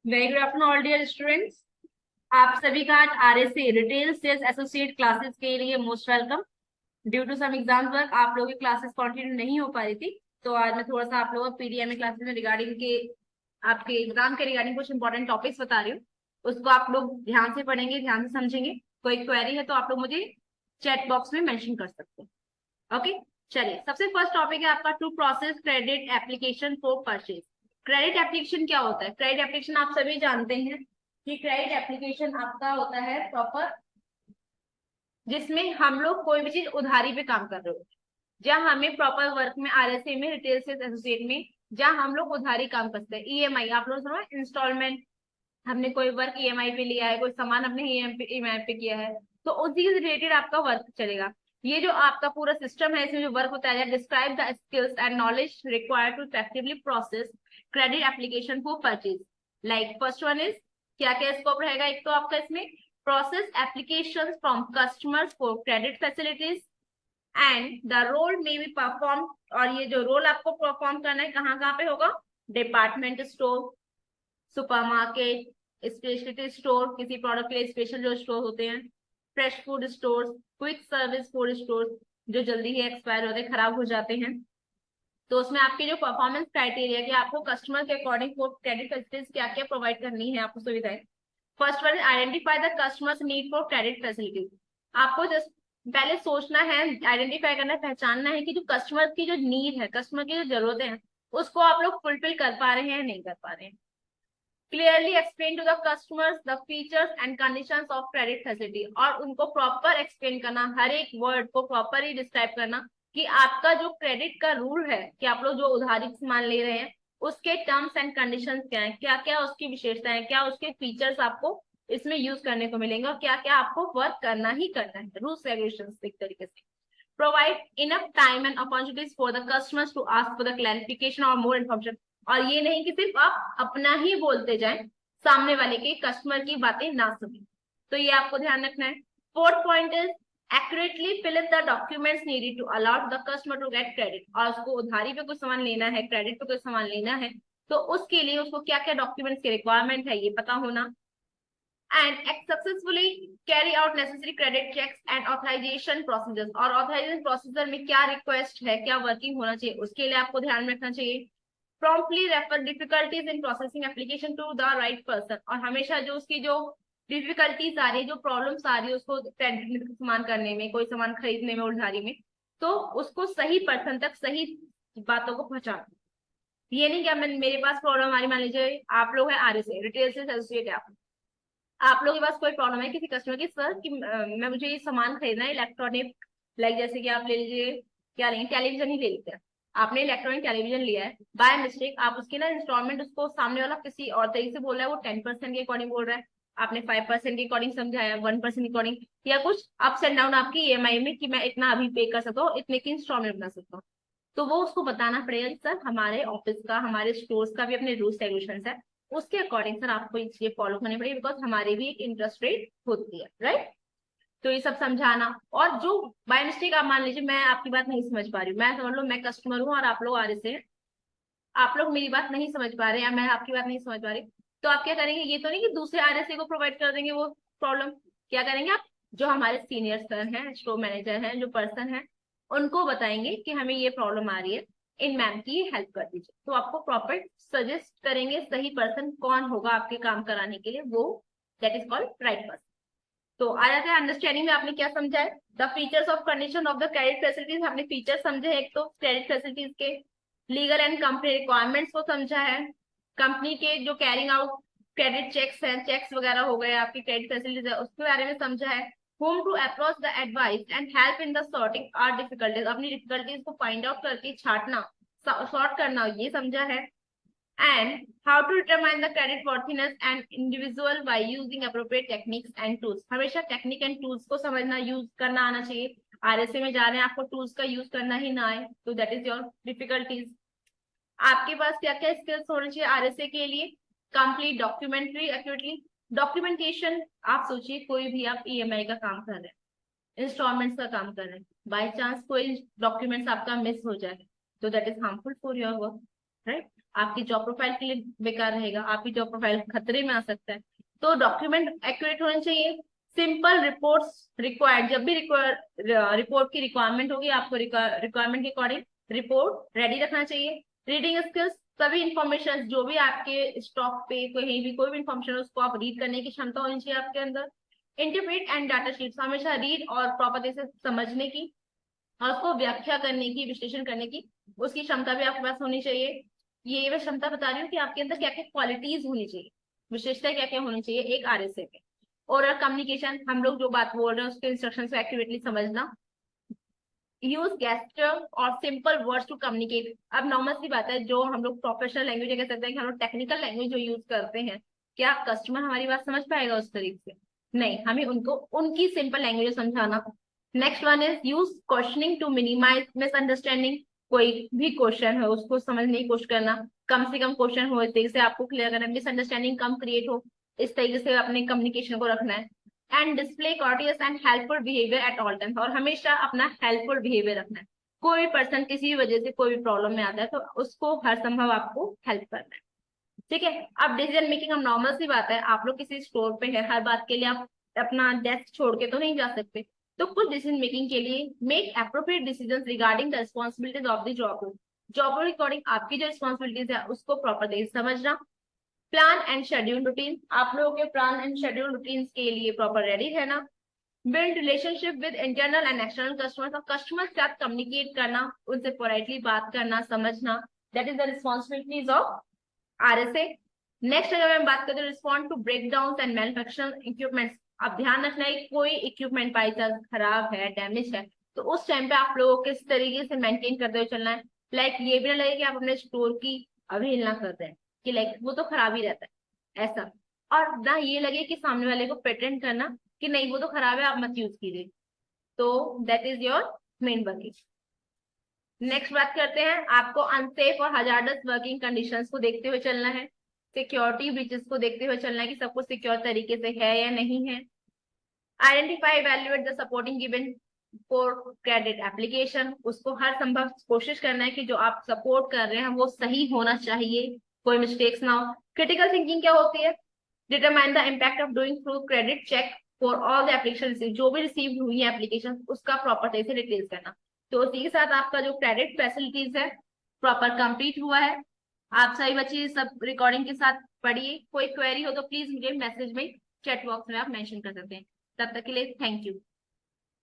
Very good afternoon all dear students. आप सभी का आज RSA retail sales associate classes के लिए most welcome. Due to some exam work आप लोगों की क्लासेस कंटिन्यू नहीं हो पा रही थी, तो आज मैं थोड़ा सा आप लोगों को पीडीएम क्लासेस में रिगार्डिंग के आपके एग्जाम के रिगार्डिंग कुछ इंपॉर्टेंट टॉपिक्स बता रही हूँ। उसको आप लोग ध्यान से पढ़ेंगे, ध्यान से समझेंगे। कोई क्वेरी है तो आप लोग मुझे चैट बॉक्स में मेंशन कर सकते हैं। ओके, चलिए सबसे फर्स्ट टॉपिक है आपका to process credit application for purchase. Credit application क्या होता है? क्रेडिट एप्लीकेशन आप सभी जानते हैं कि क्रेडिट एप्लीकेशन आपका होता है प्रॉपर, जिसमें हम लोग कोई भी चीज उधारी पे काम कर रहे हो, जहां हमें प्रॉपर वर्क में आरएसए में रिटेल सेल्स एसोसिएट में जहां हम लोग उधारी काम करते हैं। ईएमआई आप लोग सुनो, इंस्टॉलमेंट। हमने कोई वर्क ईएमआई पे लिया है, कोई सामान हमने ईएमआई पे किया है, तो उसी से रिलेटेड आपका वर्क चलेगा। ये जो आपका पूरा सिस्टम है, इसमें जो वर्क होता है, describe the skills and knowledge required to effectively process credit application for purchase. Like first one is, क्या क्या स्कोप रहेगा? एक तो आपका इसमें process application from customers for credit facilities and the role में बी परफॉर्म। और ये जो रोल आपको परफॉर्म करना है कहाँ कहाँ पे होगा? Department store, supermarket, speciality store, किसी प्रोडक्ट के लिए स्पेशल जो स्टोर होते हैं, fresh food store, quick service food store जो जल्दी ही एक्सपायर होते हैं, खराब हो जाते हैं। तो उसमें आपकी जो परफॉर्मेंस क्राइटेरिया कि आपको कस्टमर के अकॉर्डिंग फॉर क्रेडिट फैसिलिटीज क्या क्या प्रोवाइड करनी है आपको सुविधाएं। First one, identify the customers need for credit facilities. आपको जस्ट पहले सोचना है, आइडेंटिफाई करना है, पहचानना है कि जो कस्टमर की जो नीड है, कस्टमर की जो जरूरतें हैं, उसको आप लोग फुलफिल कर पा रहे हैं नहीं कर पा रहे हैं। Clearly explain to the customers the features and conditions of credit facility. और उनको प्रॉपर एक्सप्लेन करना, हर एक वर्ड को प्रॉपर ही डिस्क्राइब करना कि आपका जो क्रेडिट का रूल है, कि आप लोग जो उधारी सामान ले रहे हैं उसके टर्म्स एंड कंडीशंस क्या है, क्या क्या उसकी विशेषताएं हैं, क्या उसके फीचर्स आपको इसमें यूज करने को मिलेंगे, और क्या क्या आपको वर्क करना ही करना है, रूल्स रेगुलेशंस एक तरीके से। Provide enough time and opportunities for the customers to ask for the clarification और मोर इन्फॉर्मेशन। और ये नहीं कि सिर्फ आप अपना ही बोलते जाएं, सामने वाले के कस्टमर की बातें ना सुने। तो ये आपको ध्यान रखना है। Fourth point is accurately fill in the documents needed to allow the customer to get credit. और उसको उधारी पे कुछ सामान लेना है, क्रेडिट पे कुछ सामान लेना है, तो उसके लिए उसको क्या क्या डॉक्यूमेंट्स की रिक्वायरमेंट है ये पता होना। and successfully carry out necessary credit checks and authorization procedures। और authorization procedure में क्या रिक्वेस्ट है, क्या वर्किंग होना चाहिए, उसके लिए आपको ध्यान रखना चाहिए। promptly refer difficulties in processing application to the right person। और हमेशा जो उसकी जो डिफिकल्टीज आ रही है, जो प्रॉब्लम्स आ रही है उसको क्रेडिट सामान करने में, कोई सामान खरीदने में उधारी में, तो उसको सही पर्सन तक सही बातों को पहुंचाना। ये नहीं कि मेरे पास प्रॉब्लम आ रही, मान लीजिए आप लोग हैं आरएसए रिटेल से एसोसिएट है, आप लोगों के पास कोई प्रॉब्लम है किसी कस्टमर की, सर कि मैं मुझे ये सामान खरीदना है इलेक्ट्रॉनिक, लाइक जैसे कि आप ले लीजिए, क्या लेंगे, टेलीविजन ही ले लेते हैं। आपने इलेक्ट्रॉनिक टेलीविजन लिया है, बाय मिस्टेक आप उसकी ना इंस्टॉलमेंट, उसको सामने वाला किसी और तरीके से बोल रहा है, वो 10% के अकॉर्डिंग बोल रहा है, आपने 5% के अकॉर्डिंग समझाया, 1% के अकॉर्डिंग, या कुछ अप्स एंड डाउन आपकी ईएमआई में कि मैं इतना अभी पे कर सकता हूँ, इतने की इंस्टॉलमेंट बना सकता हूँ। तो वो उसको बताना पड़ेगा कि सर हमारे ऑफिस का, हमारे स्टोर्स का भी अपने रूल्स रेगुलेशन है, उसके अकॉर्डिंग सर आपको ये चीजें फॉलो करनी पड़ेगी, बिकॉज हमारी भी एक इंटरेस्ट रेट होती है, राइट। तो ये सब समझाना। और जो बाय मिस्टेक आप मान लीजिए मैं आपकी बात नहीं समझ पा रही हूँ, मैं समझ लो मैं कस्टमर हूँ और आप लोग आ रहे से, आप लोग मेरी बात नहीं समझ पा रहे हैं या मैं आपकी बात नहीं समझ पा रही, तो आप क्या करेंगे? ये तो नहीं कि दूसरे आरएसए को प्रोवाइड कर देंगे वो प्रॉब्लम। क्या करेंगे आप? जो हमारे सीनियर सर हैं, स्टोर मैनेजर हैं, जो पर्सन है, उनको बताएंगे कि हमें ये प्रॉब्लम आ रही है, इन मैम की हेल्प कर दीजिए। तो आपको प्रॉपर सजेस्ट करेंगे सही पर्सन कौन होगा आपके काम कराने के लिए, वो that is called right person. तो आ जाते हैं अंडरस्टैंडिंग में, आपने क्या समझा है? The features of condition of the credit facilities, हमने फीचर समझे हैं, एक तो क्रेडिट फैसिलिटीज के, लीगल एंड कंपनी रिक्वायरमेंट्स को समझा है, कंपनी के जो कैरिंग आउट क्रेडिट चेक्स हैं, चेक्स वगैरह हो गए, आपकी क्रेडिट फैसिलिटीज है उसके बारे में समझा है, how to approach the advice and help in the sorting or difficulties, अपनी डिफिकल्टीज को फाइंड आउट करके छाटना, सॉर्ट करना, ये समझा है। and how to determine the credit worthiness and individual by using appropriate techniques and tools। हमेशा technique and tools को समझना, यूज करना आना चाहिए। आरएसए में जा रहे हैं, आपको टूल्स का यूज करना ही ना आए तो दैट इज योर डिफिकल्टीज। आपके पास क्या क्या स्किल्स होने चाहिए आरएसए के लिए? Complete documentary accurately, documentation. आप सोचिए कोई भी आप ईएमआई का काम कर रहे हैं, इंस्टॉलमेंट्स का काम कर रहे हैं, बाय चांस कोई डॉक्यूमेंट्स आपका मिस हो जाए तो that is harmful for your work, right. आपकी जॉब प्रोफाइल के लिए बेकार रहेगा, आपकी जॉब प्रोफाइल खतरे में आ सकता है। तो डॉक्यूमेंट एक्यूरेट होने चाहिए। सिंपल रिपोर्ट्स रिक्वायर्ड, जब भी रिपोर्ट की रिक्वायरमेंट होगी आपको रिक्वायरमेंट के अकॉर्डिंग रिपोर्ट रेडी रखना चाहिए। रीडिंग स्किल्स, सभी इंफॉर्मेशन जो भी आपके स्टॉक पे कहीं भी कोई भी इंफॉर्मेशन उसको आप रीड करने की क्षमता होनी चाहिए आपके अंदर। इंटरप्रेट एंड डाटा शीट्स, हमेशा रीड और प्रॉपर तरह से समझने की और उसको व्याख्या करने की, विश्लेषण करने की उसकी क्षमता भी आपके पास होनी चाहिए। ये मैं क्षमता बता रही हूँ कि आपके अंदर क्या क्या क्वालिटीज होनी चाहिए, विशेषता क्या क्या होनी चाहिए एक आरएसए में। ओरल कम्युनिकेशन, हम लोग जो बात बोल रहे हैं उसके इंस्ट्रक्शन को एक्यूरेटली समझना। यूज गेस्टर और सिंपल वर्ड्स टू कम्युनिकेट, अब नॉर्मल सी बात है, जो हम लोग प्रोफेशनल लैंग्वेज कह सकते हैं कि हम लोग टेक्निकल लैंग्वेज जो यूज करते हैं, क्या कस्टमर हमारी बात समझ पाएगा उस तरीके से? नहीं, हमें उनको उनकी सिंपल लैंग्वेज समझाना। Next one is use questioning to minimise misunderstanding, कोई भी क्वेश्चन है उसको समझने की कोशिश करना, कम से कम क्वेश्चन हो, इस तरीके से आपको क्लियर करना है, मिसअंडरस्टैंडिंग कम क्रिएट हो, इस तरीके से अपने कम्युनिकेशन को रखना है। And display courteous and helpful behaviour at all time, और हमेशा अपना हेल्पफुल बिहेवियर रखना है। कोई पर्सन किसी भी वजह से कोई भी प्रॉब्लम में आता है तो उसको हर संभव आपको हेल्प करना है। ठीक है, अब डिसीजन मेकिंग, हम नॉर्मल सी बात है, आप लोग किसी स्टोर पे है, हर बात के लिए आप अपना डेस्क छोड़ के तो नहीं जा सकते, तो कुछ डिसीजन मेकिंग के लिए make appropriate decision regarding the responsibilities of the job. Job recording आपकी जो रिस्पॉन्सिबिलिटीज है उसको प्रॉपर तरीके से समझना। प्लान एंड शेड्यूल रूटीन, आप लोगों के प्लान एंड शेड्यूल रूटीन के लिए प्रॉपर रेडी रहना। Build relationship with internal and external customers, और कस्टमर के साथ कम्युनिकेट करना, उनसे पोलाइटली बात करना, समझना, that is the responsibilities of RSA. Next अगर मैं बात करें respond to break down and manufacturing equipments, अब ध्यान रखना है कोई इक्विपमेंट बाई चांस खराब है, डैमेज है, तो उस टाइम पे आप लोगों को किस तरीके से मेंटेन करते हुए चलना है। लाइक ये भी ना लगे कि आप अपने स्टोर की अवहेलना करते हैं कि लाइक वो तो खराब ही रहता है ऐसा, और ना ये लगे कि सामने वाले को प्रेटेंड करना कि नहीं वो तो खराब है आप मत यूज कीजिए। तो that is your main working. Next बात करते हैं, आपको अनसेफ और हजार्डस वर्किंग कंडीशंस को देखते हुए चलना है, सिक्योरिटी ब्रीचेस को देखते हुए चलना है कि सब कुछ सिक्योर तरीके से है या नहीं है। Identify evaluate the supporting given for credit application, उसको हर संभव कोशिश करना है कि जो आप सपोर्ट कर रहे हैं वो सही होना चाहिए, कोई मिस्टेक्स ना हो। क्रिटिकल थिंकिंग क्या होती है? Determine the impact of doing through credit check for all the application, जो भी रिसीव हुई है एप्लीकेशन उसका प्रॉपर तरीके से डिटेल्स करना। तो उसी के साथ आपका जो क्रेडिट फैसिलिटीज है प्रॉपर कंप्लीट हुआ है। आप सभी बच्चे सब रिकॉर्डिंग के साथ पढ़िए, कोई क्वेरी हो तो प्लीज मुझे मैसेज में, चैट बॉक्स में आप मेंशन कर सकते हैं। तब तक के लिए थैंक यू।